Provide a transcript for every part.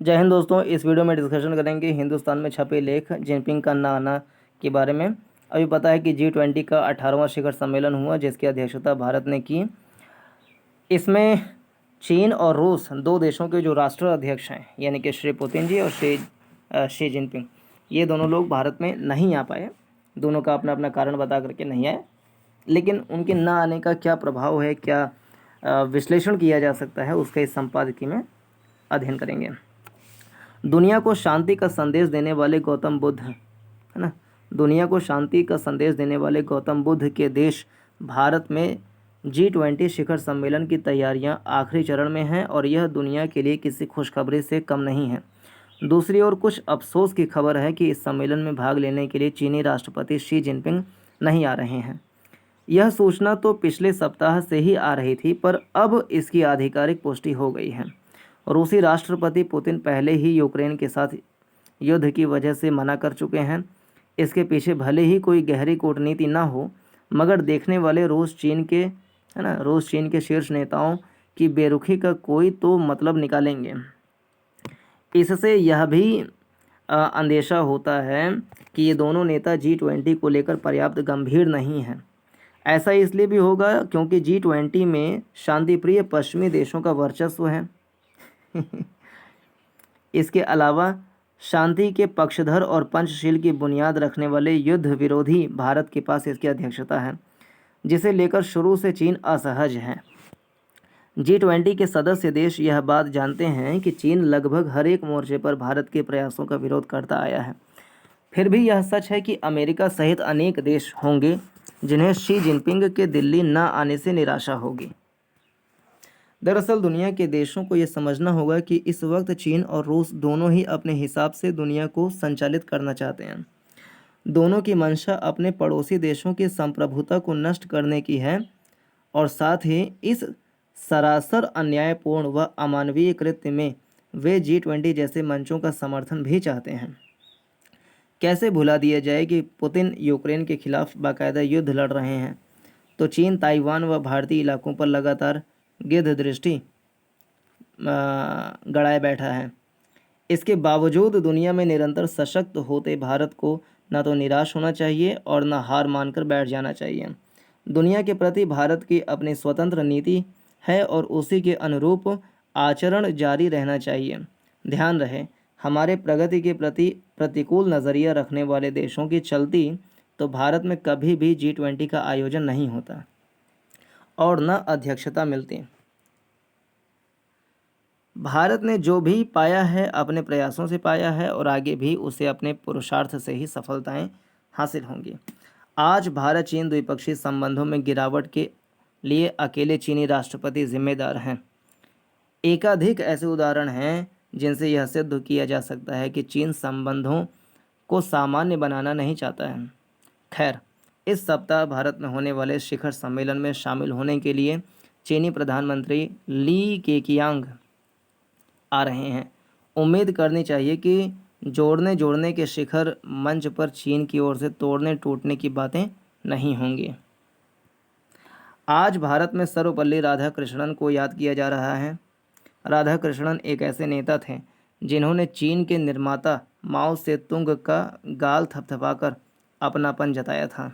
जय हिंद दोस्तों। इस वीडियो में डिस्कशन करेंगे हिंदुस्तान में छपे लेख जिनपिंग का ना आना के बारे में। अभी पता है कि G20 का 18वां शिखर सम्मेलन हुआ जिसकी अध्यक्षता भारत ने की। इसमें चीन और रूस दो देशों के जो राष्ट्र अध्यक्ष हैं यानी कि श्री पुतिन जी और शी जिनपिंग, ये दोनों लोग भारत में नहीं आ पाए। दोनों का अपना अपना कारण बता करके नहीं आए, लेकिन उनके ना आने का क्या प्रभाव है, क्या विश्लेषण किया जा सकता है, उसका इस संपादकीय में अध्ययन करेंगे। दुनिया को शांति का संदेश देने वाले गौतम बुद्ध, है ना, दुनिया को शांति का संदेश देने वाले गौतम बुद्ध के देश भारत में G20 शिखर सम्मेलन की तैयारियां आखिरी चरण में हैं और यह दुनिया के लिए किसी खुशखबरी से कम नहीं है। दूसरी ओर कुछ अफसोस की खबर है कि इस सम्मेलन में भाग लेने के लिए चीनी राष्ट्रपति शी जिनपिंग नहीं आ रहे हैं। यह सूचना तो पिछले सप्ताह से ही आ रही थी, पर अब इसकी आधिकारिक पुष्टि हो गई है। रूसी राष्ट्रपति पुतिन पहले ही यूक्रेन के साथ युद्ध की वजह से मना कर चुके हैं। इसके पीछे भले ही कोई गहरी कूटनीति ना हो, मगर देखने वाले रूस चीन के शीर्ष नेताओं की बेरुखी का कोई तो मतलब निकालेंगे। इससे यह भी अंदेशा होता है कि ये दोनों नेता G20 को लेकर पर्याप्त गंभीर नहीं हैं। ऐसा इसलिए भी होगा क्योंकि G20 में शांतिप्रिय पश्चिमी देशों का वर्चस्व है। इसके अलावा शांति के पक्षधर और पंचशील की बुनियाद रखने वाले युद्ध विरोधी भारत के पास इसकी अध्यक्षता है, जिसे लेकर शुरू से चीन असहज है। G20 के सदस्य देश यह बात जानते हैं कि चीन लगभग हर एक मोर्चे पर भारत के प्रयासों का विरोध करता आया है। फिर भी यह सच है कि अमेरिका सहित अनेक देश होंगे जिन्हें शी जिनपिंग के दिल्ली न आने से निराशा होगी। दरअसल दुनिया के देशों को यह समझना होगा कि इस वक्त चीन और रूस दोनों ही अपने हिसाब से दुनिया को संचालित करना चाहते हैं। दोनों की मंशा अपने पड़ोसी देशों की संप्रभुता को नष्ट करने की है और साथ ही इस सरासर अन्यायपूर्ण व अमानवीय कृत्य में वे G20 जैसे मंचों का समर्थन भी चाहते हैं। कैसे भुला दिया जाए कि पुतिन यूक्रेन के खिलाफ बाकायदा युद्ध लड़ रहे हैं, तो चीन ताइवान व भारतीय इलाकों पर लगातार गिद्ध दृष्टि गड़ाए बैठा है। इसके बावजूद दुनिया में निरंतर सशक्त होते भारत को न तो निराश होना चाहिए और न हार मानकर बैठ जाना चाहिए। दुनिया के प्रति भारत की अपनी स्वतंत्र नीति है और उसी के अनुरूप आचरण जारी रहना चाहिए। ध्यान रहे, हमारे प्रगति के प्रति प्रतिकूल नज़रिया रखने वाले देशों की चलती तो भारत में कभी भी G20 का आयोजन नहीं होता और न अध्यक्षता मिलती। भारत ने जो भी पाया है अपने प्रयासों से पाया है और आगे भी उसे अपने पुरुषार्थ से ही सफलताएं हासिल होंगी। आज भारत चीन द्विपक्षीय संबंधों में गिरावट के लिए अकेले चीनी राष्ट्रपति जिम्मेदार हैं। एकाधिक ऐसे उदाहरण हैं जिनसे यह सिद्ध किया जा सकता है कि चीन संबंधों को सामान्य बनाना नहीं चाहता है। खैर, इस सप्ताह भारत में होने वाले शिखर सम्मेलन में शामिल होने के लिए चीनी प्रधानमंत्री ली केकियांग आ रहे हैं। उम्मीद करनी चाहिए कि जोड़ने के शिखर मंच पर चीन की ओर से तोड़ने टूटने की बातें नहीं होंगी। आज भारत में सर्वपल्ली राधाकृष्णन को याद किया जा रहा है। राधाकृष्णन एक ऐसे नेता थे जिन्होंने चीन के निर्माता माओ से तुंग का गाल थपथपाकर अपनापन जताया था,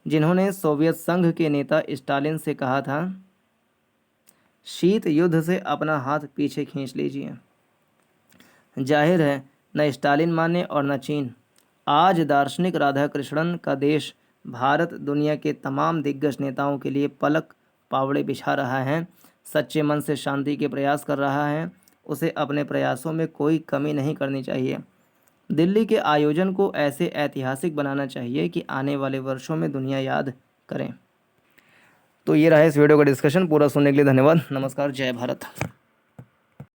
जिन्होंने सोवियत संघ के नेता स्टालिन से कहा था, शीत युद्ध से अपना हाथ पीछे खींच लीजिए। जाहिर है न स्टालिन माने और न चीन। आज दार्शनिक राधाकृष्णन का देश भारत दुनिया के तमाम दिग्गज नेताओं के लिए पलक पावड़े बिछा रहा है, सच्चे मन से शांति के प्रयास कर रहा है। उसे अपने प्रयासों में कोई कमी नहीं करनी चाहिए। दिल्ली के आयोजन को ऐसे ऐतिहासिक बनाना चाहिए कि आने वाले वर्षों में दुनिया याद करें। तो ये रहा इस वीडियो का डिस्कशन। पूरा सुनने के लिए धन्यवाद। नमस्कार। जय भारत।